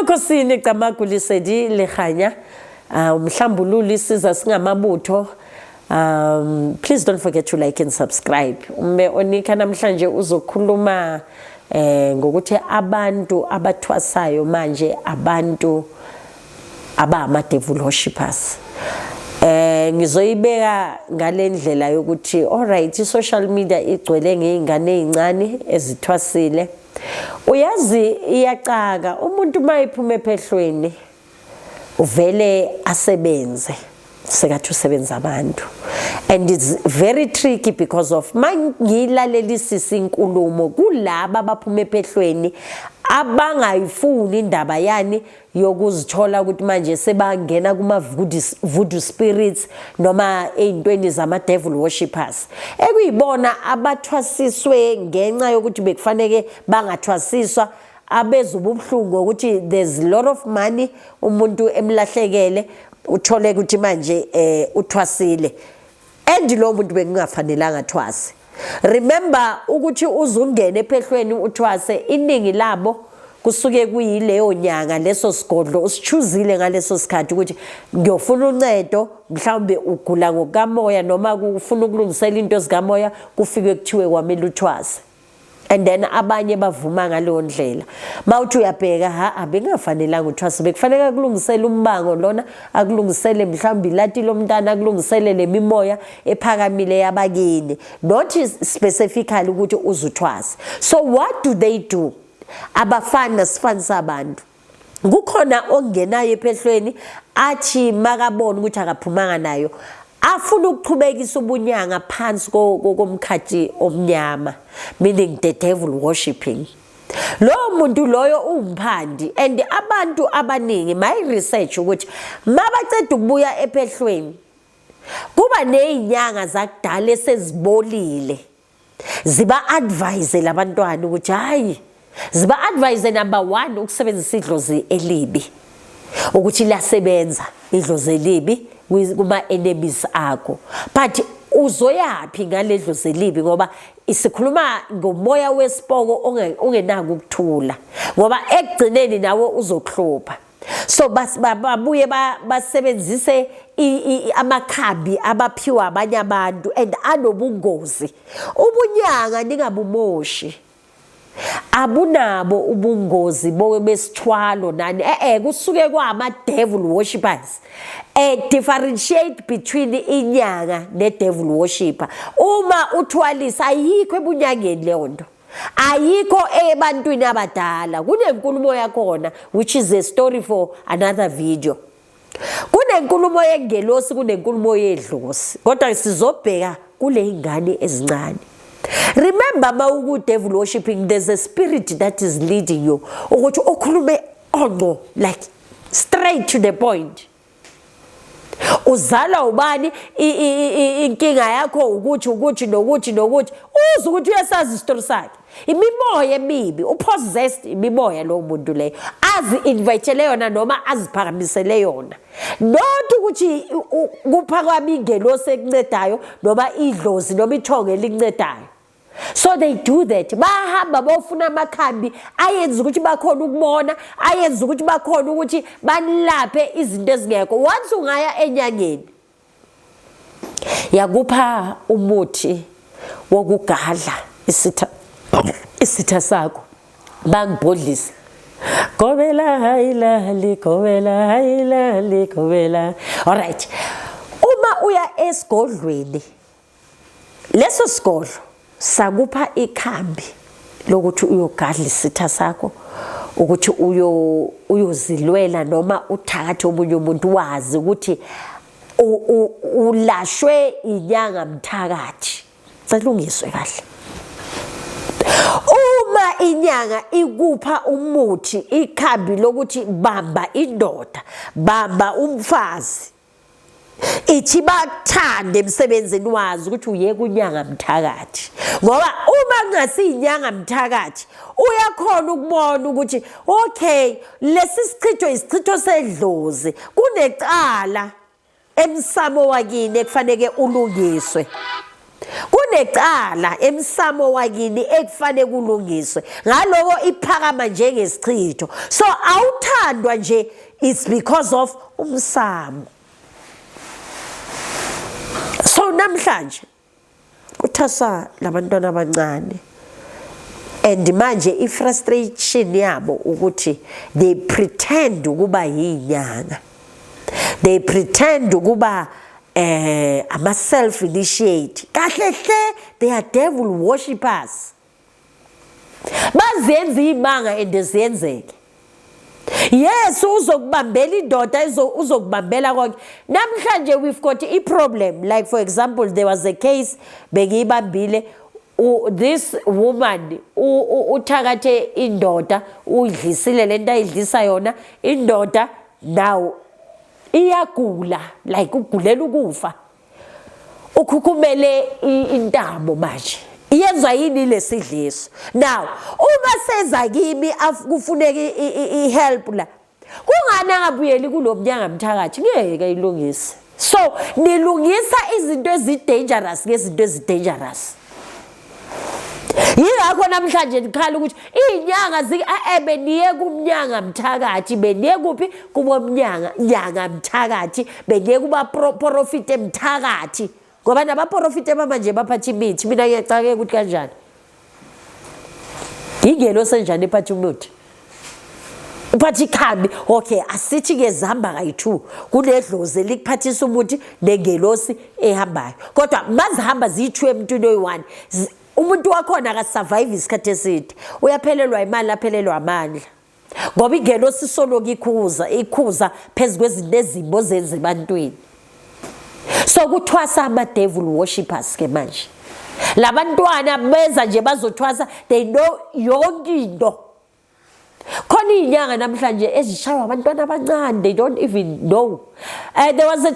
Ebukhosini Camagulisedi Lehanya, Mhlambululi siza singamabutho. Please don't forget to like and subscribe. Onika namhlanje uzokhuluma ngokuthi abantu abathwasayo manje abantu abama devil worshippers. Ngizoyibeka ngalendlela yokuthi alright social media igcwele ngeingane ezincane ezithwasile. Uyazi iyacaka umuntu mayiphuma ephehlweni uvele asebenze sekathi usebenza abantu, and it's very tricky because of mangilalelisisa inkulumo kulaba abaphuma ephehlweni abangayifuni indaba yani yokuzithola ukuthi manje sebangena kuma voodoo spirits noma ezintweni zama devil worshippers ekuyibona abathwasiswe ngenxa yokuthi bekufanele bangathwasiswa abezubuhlungu ukuthi there's a lot of money umuntu emlahlekele uthole ukuthi manje uthwasile and lo muntu bekungafanelanga athwase. Remember ukuthi uzungene ephehlweni uthwase iningi labo kusuke kuyileyo nyanga leso sigodlo usichuzile ngaleso sikhathi ukuthi ngiyofuna uncedo mhlawumbe ugula ngokamoya noma kufuna ukulungisela into zikamoya kufike kuthiwe kwamele uthwase, and then abanye bavuma ngaleyo ndlela. Mawuthi uyabheka abengafanelanga uthwase bekufanele kulungisela umbango lona akulungisele mhlawumbe ilati lomntana akulungisele lemimoya ephakamile yabakini, not specifically ukuthi uzuthwase. So what do? Abafana sifanisa abantu kukhona ongenayo ephehlweni athi makabona ukuthi akaphumanga nayo afuna ukuqhubekisa ubunyanga phansi komkhathi omnyama, meaning the devil worshipping. Lo muntu loyo umphandi, and abantu abaningi my research ukuthi mabaceda ukubuya ephehlweni kuba nezinyanga zakudala esezibolile ziba advise labantwana ukuthi hayi ziba advise number 1 ukusebenzisa idlozi elibi ukuthi lasebenza idlozi elibi kuma enemies akho, but uzoyapi ngaledlozi elibi ngoba isikhuluma ngomoya wesipoko ongenanga ukuthula ngoba ekugcineni nawe uzokhlopa. So babuye basebenzise amakhambi abaphiwa abanye abantu and anobungozi. Ubunyanga ningabumoshi abunabo ubungozi besithwalo nani kusuke kwama devil worshippers. Differentiate between inyanga ne devil worshipper. Uma uthwalisa ayikho ebunyangeni leyo nto, ayikho ebantwini abadala. Kunenkulumo yakhona which is a story for another video. Kunenkulumo yengelosi kunenkulumo yedlozi, kodwa sizobheka kule ingane ezincane. Remember mawuku devil worshipping there's a spirit that is leading you ukuthi okhulume onqo like straight to the point. Uzala ubani inkinga yakho ukuthi nokuthi uza ukuthi uyasazi isitori sakhe imimoya emibi upossessed imimoya lo muntu leyo azi invitele yona noma aziphakamisele yona, not ukuthi kuphakama ingelosi ekuncedayo noma idlozi noma ithonge elincedayo. So they do that. Bahamba bofuna amakhambi ayenza ukuthi bakhona ukubona, ayenza ukuthi bakhona ukuthi banilaphe izinto ezingekho. Once ungaya enyangeni yakupha umuthi wokugadla isitha sakho bangibhodlisa gobela hayilali gobela hayilali gobela. Alright, uma uya esigodlweni leso sigodlo sakupha ikhambi lokuthi uyogadla isitha sakho ukuthi uyozilwela noma uthakathe omunye umuntu wazi ukuthi ulashwe inyanga mthakathi. Salungiswe kahle. Uma inyanga ikupha umuthi ikhambi lokuthi bamba indoda bamba umfazi ithi bathande emsebenzini wazi ukuthi uyeke unyanga mthakathi, ngoba uma ngasinyanga mthakathi uyakhona ukubona ukuthi okay lesi sichitho isichitho sedlozi kunecala emsamo wakini ekufanele ulungiswe. kunecala emsamo wakini ekufanele kulungiswe ngaloko iphakama njengesichitho so awuthandwa nje it's because of umsamo so namhlanje kuthasa labantwana abancane and manje ifrustration yabo ukuthi they pretend ukuba yinyanga they pretend ukuba ama self initiate kahle hle they are devil worshippers bazenza imanga endezenzeke yes uzokubambela indoda uzokubambela konke namhlanje we've got a problem like for example there was a case bekiyibambile this woman uthakathe indoda udlisile lento ayidlisa yona indoda now iyagula like ugulela ukufa ukhukhumele intamo manje iyenza yini lesidliso now uma seza kimi kufuneka ihelp la kungani angabuyeli kulomnyanga mthakathi ngeke ilungise so nilungisa izinto ezidangerous ngezinto ezidangerous yingakho namhlanje ngikhala ukuthi inyanga beniye kumnyanga mthakathi beniye kuphi kubomnyanga nyanga mthakathi beniye kuba profit emthakathi ngoba nabaprofit manje baphathi imithi mina ngiyacake ukuthi kanjani ingelo senjani ephathi umuthi uphathi ikhambi okay asithi ke zihamba kayi2 kunedlozi likuphathisa umuthi nengelosi ehambayo kodwa bazihamba ziyi2 emntwini oyi1 umuntu wakhona akasurvive isikhathi eside uyaphelelwa imali aphelelwa amandla ngoba ingelosi solo ikhuza phezulu kwezinto ezimbo zenze ebantwini so kuthwasa ama devil worshippers ke manje labantwana beza nje bazothwasa they know yonke into khona inyanga namhlanje ezishaywa abantwana abancane they don't even know there was a